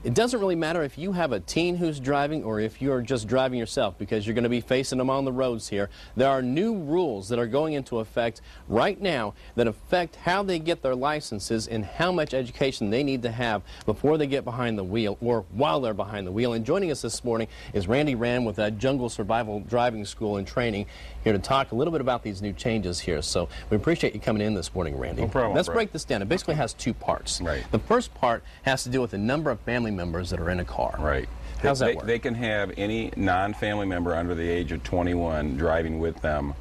It doesn't really matter if you have a teen who's driving or if you're just driving yourself, because you're going to be facing them on the roads here. There are new rules that are going into effect right now that affect how they get their licenses and how much education they need to have before they get behind the wheel or while they're behind the wheel. And joining us this morning is Randy Rand with Jungle Survival Driving School and Training, here to talk a little bit about these new changes here. So we appreciate you coming in this morning, Randy. No problem. Let's break this down. It basically has two parts. Right. The first part has to do with the number of family members that are in a car. Right. How's that work? They can have any non-family member under the age of 21 driving with them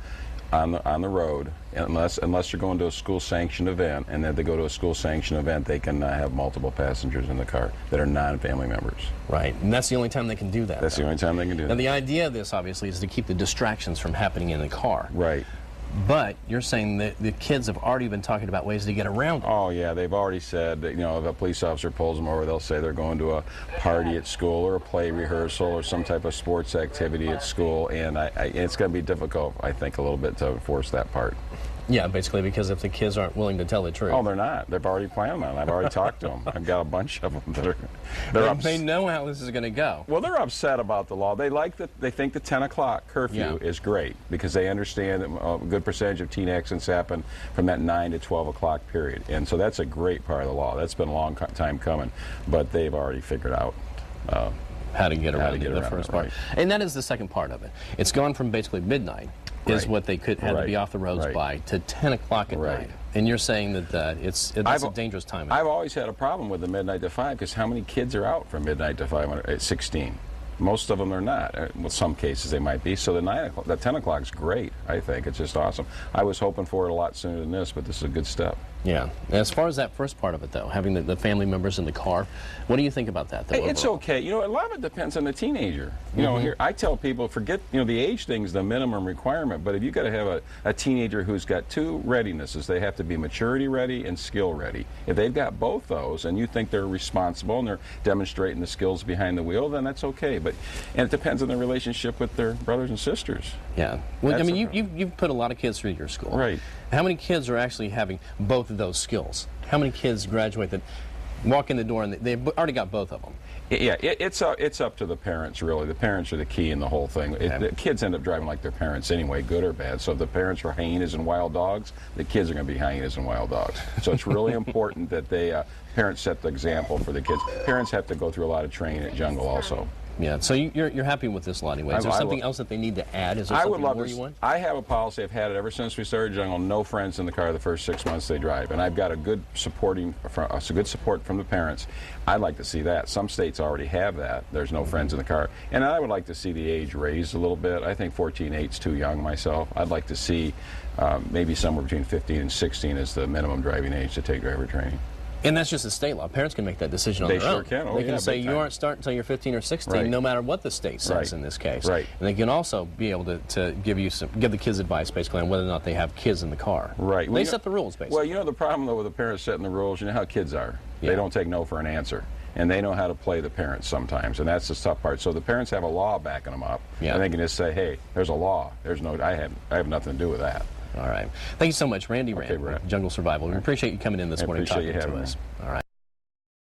on the road, unless you're going to a school-sanctioned event, and then they go to a school-sanctioned event, they can have multiple passengers in the car that are non-family members. Right, and that's the only time they can do that. That's the only time they can do that. Now, the idea of this, obviously, is to keep the distractions from happening in the car. Right. But you're saying that the kids have already been talking about ways to get around it. Oh, yeah, they've already said that, if a police officer pulls them over, they'll say they're going to a party at school or a play rehearsal or some type of sports activity at school, and it's going to be difficult, I think, a little bit to enforce that part. Yeah, basically, because if the kids aren't willing to tell the truth. Oh, they're not. They've already planned on it. I've already talked to them. I've got a bunch of them that are they know how this is going to go. Well, they're upset about the law. They think the 10 o'clock curfew is great because they understand that a good percentage of teen accidents happen from that 9 to 12 o'clock period. And so that's a great part of the law. That's been a long time coming, but they've already figured out how to get around the first part. Right. And that is the second part of it. It's gone from basically midnight is what they could have to be off the roads by to 10 o'clock at night. And you're saying that that's a dangerous time. I've always had a problem with the midnight to 5 because how many kids are out from midnight to 5 at 16? Most of them are not. In some cases they might be. So the 10 o'clock is great, I think. It's just awesome. I was hoping for it a lot sooner than this, but this is a good step. Yeah. As far as that first part of it, though, having the family members in the car, what do you think about that, though, It's overall? okay. A lot of it depends on the teenager. Here I tell people, forget, the age thing is the minimum requirement, but if you've got to have a teenager who's got two readinesses, they have to be maturity ready and skill ready. If they've got both those and you think they're responsible and they're demonstrating the skills behind the wheel, then that's okay. And it depends on their relationship with their brothers and sisters. Yeah. Well, I mean, you've put a lot of kids through your school. Right. How many kids are actually having both of those skills? How many kids graduate that walk in the door and they've already got both of them? Yeah, it's up to the parents, really. The parents are the key in the whole thing. Okay. The kids end up driving like their parents anyway, good or bad. So if the parents are hyenas and wild dogs, the kids are going to be hyenas and wild dogs. So it's really important that parents set the example for the kids. Parents have to go through a lot of training at Jungle also. Yeah, so you're happy with this law anyway. Is there something else that they need to add? Is there something more you want? I have a policy, I've had it ever since we started Jungle, no friends in the car the first 6 months they drive. And I've got a good support from the parents. I'd like to see that. Some states already have that. There's no friends in the car. And I would like to see the age raised a little bit. I think 14.8 is too young myself. I'd like to see maybe somewhere between 15 and 16 is the minimum driving age to take driver training. And that's just a state law. Parents can make that decision on their own. They sure can. Oh, they can say you aren't starting until you're 15 or 16, no matter what the state says in this case. Right. And they can also be able to give the kids advice basically on whether or not they have kids in the car. Right. They set the rules basically. Well, the problem though with the parents setting the rules, you know how kids are. Yeah. They don't take no for an answer. And they know how to play the parents sometimes, and that's the tough part. So the parents have a law backing them up, and they can just say, "Hey, there's a law. I have nothing to do with that." All right. Thank you so much, Randy Rand, Jungle Survival. We appreciate you coming in this morning talking to us. All right.